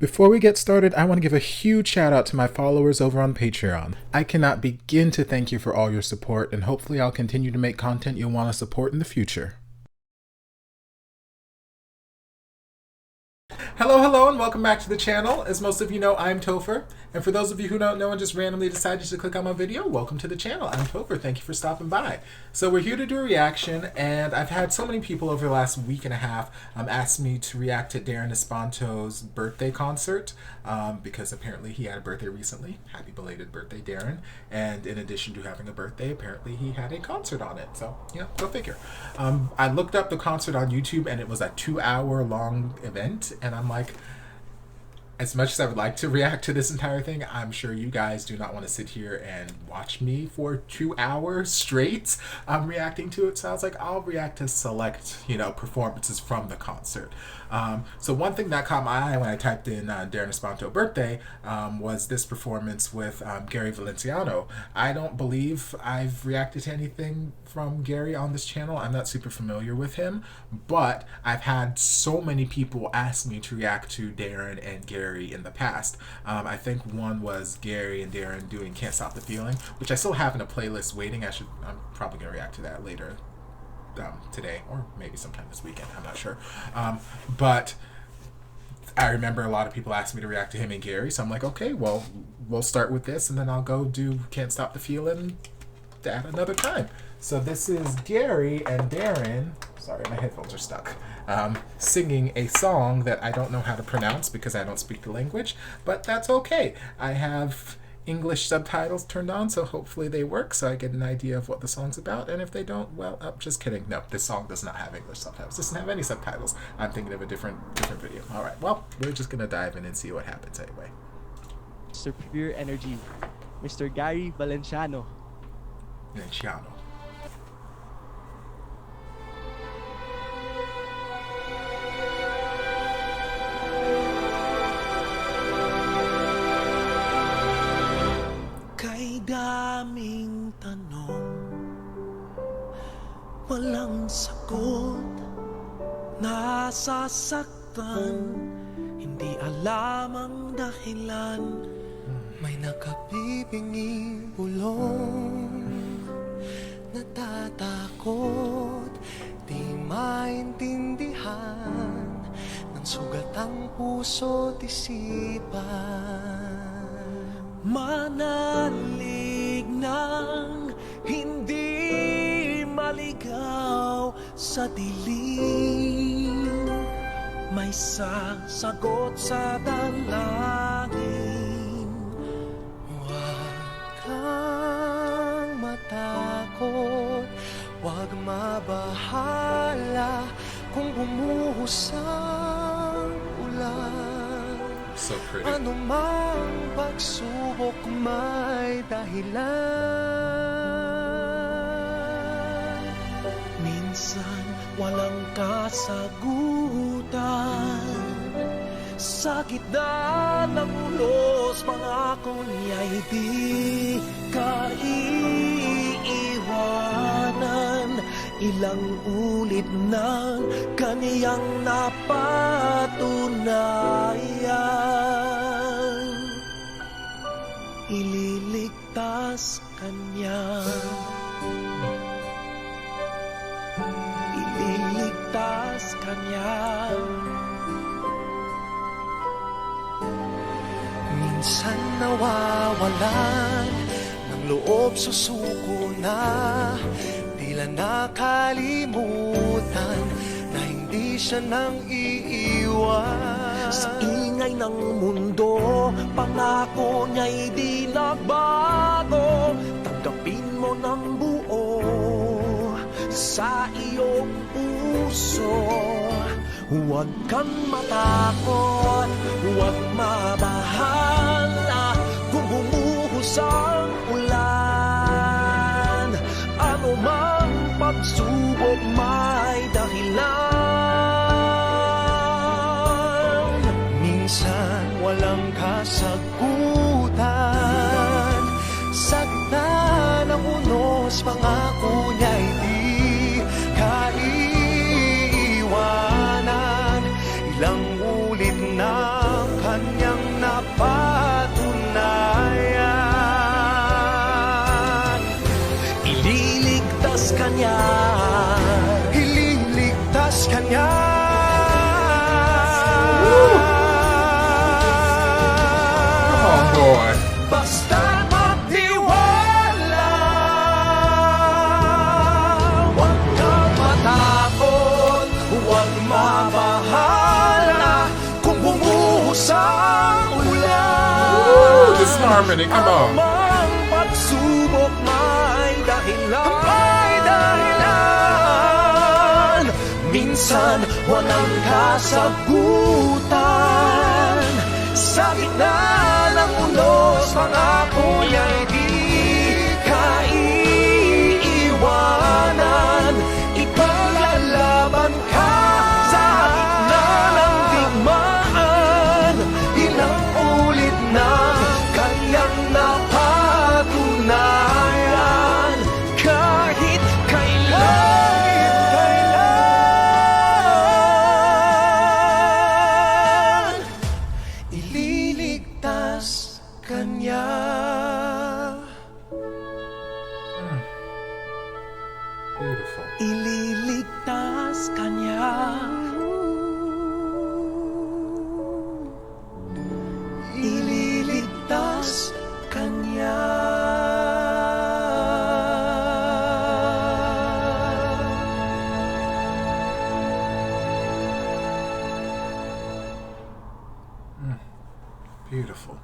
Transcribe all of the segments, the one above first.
Before we get started, I want to give a huge shout out to my followers over on Patreon. I cannot begin to thank you for all your support, and hopefully I'll continue to make content you'll want to support in the future. Hello, and welcome back to the channel. As most of you know, I'm Topher. And for those of you who don't know and just randomly decided to click on my video, welcome to the channel. I'm Topher. Thank you for stopping by. So we're here to do a reaction, and I've had so many people over the last week and a half ask me to react to Darren Espanto's birthday concert because apparently he had a birthday recently. Happy belated birthday, Darren. And in addition to having a birthday, apparently he had a concert on it. So, you know, go figure. I looked up the concert on YouTube, and it was a 2-hour long event. And I'm like, as much as I would like to react to this entire thing, I'm sure you guys do not want to sit here and watch me for 2 hours straight reacting to it. So I was like, I'll react to select, performances from the concert. So one thing that caught my eye when I typed in Darren Espanto birthday was this performance with Gary Valenciano. I don't believe I've reacted to anything from Gary on this channel. I'm not super familiar with him, but I've had so many people ask me to react to Darren and Gary in the past. I think one was Gary and Darren doing Can't Stop the Feeling, which I still have in a playlist waiting. I'm probably gonna react to that later today, or maybe sometime this weekend, I'm not sure. But I remember a lot of people asked me to react to him and Gary, so I'm like, okay, well, we'll start with this and then I'll go do Can't Stop the Feeling at another time. So this is Gary and Darren, sorry, my headphones are stuck, singing a song that I don't know how to pronounce because I don't speak the language, but that's okay. I have English subtitles turned on, so hopefully they work, so I get an idea of what the song's about, and if they don't, well, just kidding. No, this song does not have English subtitles. It doesn't have any subtitles. I'm thinking of a different video. All right, well, we're just gonna dive in and see what happens anyway. Mr. Pure Energy, Mr. Gary Valenciano. Valenciano. Daming tanong, walang sagot, nasasaktan, hindi alam ang dahilan, may nakabibinging bulong, natatakot, di maintindihan, ng sugat ang puso't isipan. Manalig ng hindi maligaw sa dilim, may sasagot sa dalangin. Huwag kang matakot, huwag mabahala kung bumuhos ang ulan. So pretty. Ano mang pagsubok may dahilan. Minsan walang kasagutan, sa gitna ng ulos, pangako niya'y di ka iiwanan. Ilang ulit nang kaniyang napatunayan, ililigtas kanya, ililigtas kanya. Minsan nawawalan ng loob, susuko na, tila nakalimutan na hindi siya nang iiwan. Sa ingay ng mundo, pangako niya'y di nagbago. Tanggapin mo ng buo sa iyong puso. Huwag kang matakot, huwag mabahala kung bumuhos ang ulan. Ano mang pagsubok may dahilan. Minsan walang kasagutan, sa gitna ng unos, pangako niya'y di kaiiwanan. Ilang ulit na kanyang napatunayan. Ililigtas kanya, ililigtas kanya. Boy. Basta magtiwala, huwag kang matakot, huwag mabahala kung bumuhos ang ulan. Ooh, this harmony, come on. Ang pagsubok may dahilan, minsan walang kasagutan. Sa gitna ng unos, pangako niya'y di kaiiwanan. Ipaglalaban ka sa gitna ng digmaan. Ilang ulit na kanyang napatunayan. Kahit kailan, ililigtas kanya. Beautiful. Ililigtas kanya. Ililigtas kanya. Beautiful.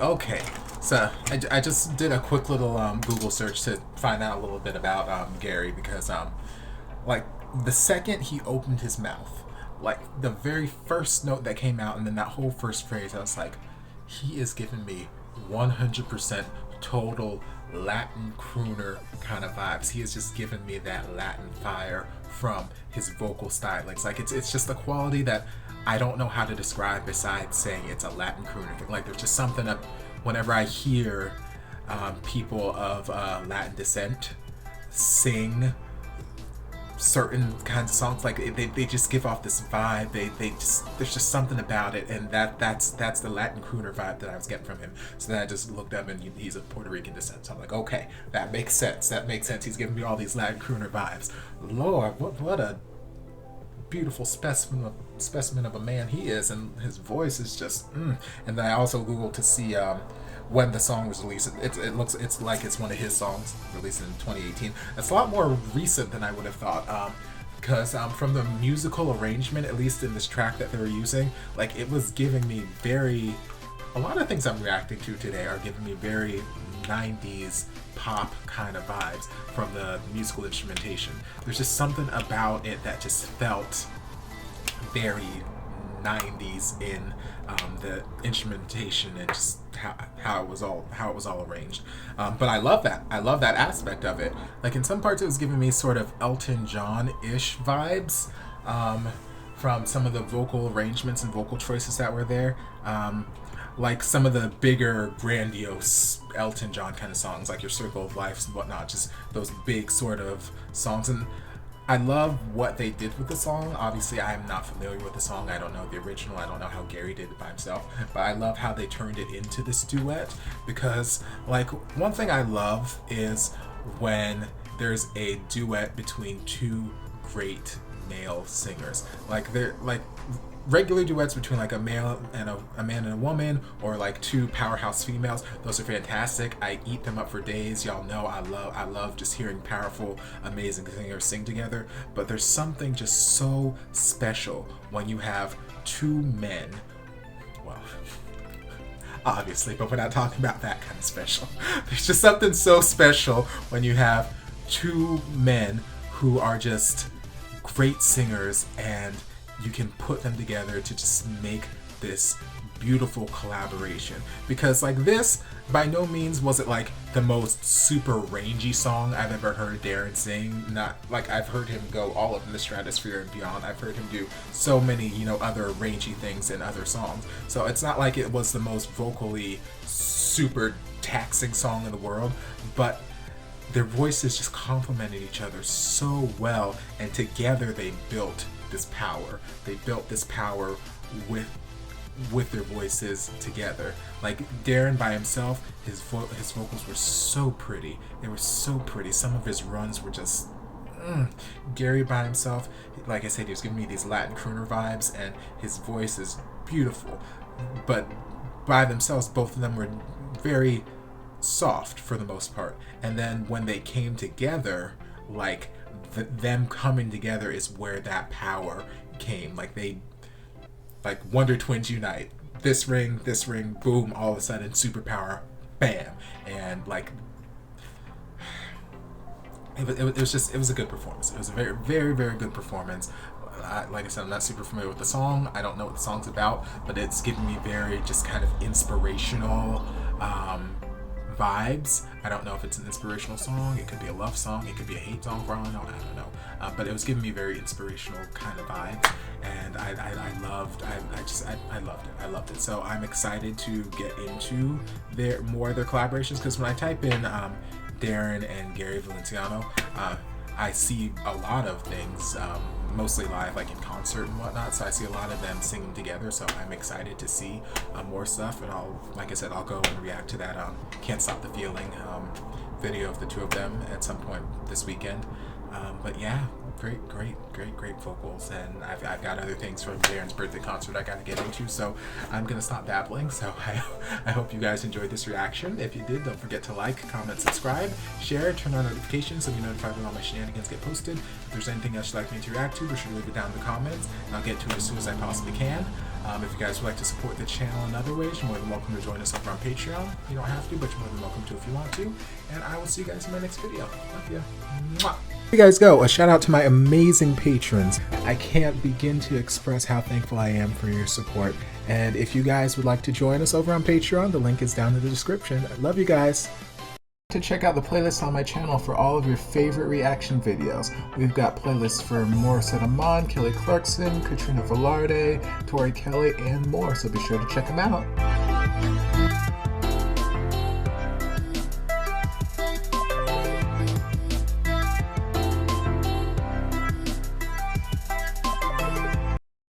Okay. So I just did a quick little Google search to find out a little bit about Gary, because like the second he opened his mouth, like the very first note that came out, and then that whole first phrase, I was like, he is giving me 100% total Latin crooner kind of vibes. He is just giving me that Latin fire from his vocal stylings. Like it's just a quality that I don't know how to describe besides saying it's a Latin crooner thing. Like there's just something that whenever I hear people of Latin descent sing certain kinds of songs, like they just give off this vibe. They just, there's just something about it, and that's the Latin crooner vibe that I was getting from him. So then I just looked up, and he's of Puerto Rican descent. So I'm like, okay, that makes sense. He's giving me all these Latin crooner vibes. Lord, what a beautiful specimen of a man he is, and his voice is just And then I also googled to see when the song was released. It's like it's one of his songs released in 2018. It's a lot more recent than I would have thought, because from the musical arrangement, at least in this track that they were using, like it was giving me a lot of things I'm reacting to today are giving me very 90s pop kind of vibes from the musical instrumentation. There's just something about it that just felt very 90s in the instrumentation and just how it was all arranged. But I love that aspect of it. Like in some parts it was giving me sort of Elton John-ish vibes from some of the vocal arrangements and vocal choices that were there. Like some of the bigger, grandiose Elton John kind of songs, like Your Circle of Life and whatnot, just those big sort of songs. And I love what they did with the song. Obviously, I am not familiar with the song. I don't know the original. I don't know how Gary did it by himself. But I love how they turned it into this duet, because, like, one thing I love is when there's a duet between two great male singers. Like, they're, like, regular duets between like a man and a woman, or like two powerhouse females, those are fantastic. I eat them up for days. Y'all know I love just hearing powerful, amazing singers sing together. But there's something just so special when you have two men, well, obviously, but we're not talking about that kind of special. There's just something so special when you have two men who are just great singers, and you can put them together to just make this beautiful collaboration. Because like this, by no means was it like the most super rangy song I've ever heard Darren sing. Not like I've heard him go all up in the stratosphere and beyond. I've heard him do so many, other rangy things in other songs. So it's not like it was the most vocally super taxing song in the world, but their voices just complemented each other so well, and together they built this power. They built this power with their voices together. Like Darren by himself, his vocals were so pretty. They were so pretty. Some of his runs were just Gary by himself, like I said, he was giving me these Latin crooner vibes, and his voice is beautiful. But by themselves, both of them were very soft for the most part. And then when they came together, like them coming together is where that power came. Like Wonder Twins unite. This ring, boom, all of a sudden superpower, bam. And like it was a good performance. It was a very, very, very good performance. Like I said, I'm not super familiar with the song. I don't know what the song's about, but it's giving me very just kind of inspirational vibes. I don't know if it's an inspirational song. It could be a love song. It could be a hate song for all I know. I don't know. But it was giving me very inspirational kind of vibes, and I loved it. I loved it. So I'm excited to get into more of their collaborations, because when I type in Darren and Gary Valenciano, I see a lot of things, mostly live, like in concert and whatnot. So I see a lot of them singing together. So I'm excited to see more stuff. And like I said, I'll go and react to that "Can't Stop the Feeling" video of the two of them at some point this weekend. But yeah, great vocals, and I've got other things from Darren's birthday concert I got to get into, so I'm gonna stop babbling. So I hope you guys enjoyed this reaction. If you did, don't forget to like, comment, subscribe, share, turn on notifications so you're notified when all my shenanigans get posted. If there's anything else you'd like me to react to, be sure to leave it down in the comments, and I'll get to it as soon as I possibly can. If you guys would like to support the channel in other ways, you're more than welcome to join us over on Patreon. You don't have to, but you're more than welcome to if you want to. And I will see you guys in my next video. Love you. Mwah. Here you guys go. A shout out to my amazing patrons. I can't begin to express how thankful I am for your support. And if you guys would like to join us over on Patreon, the link is down in the description. I love you guys. To check out the playlist on my channel for all of your favorite reaction videos. We've got playlists for Morissette Amon, Kelly Clarkson, Katrina Velarde, Tori Kelly, and more, so be sure to check them out.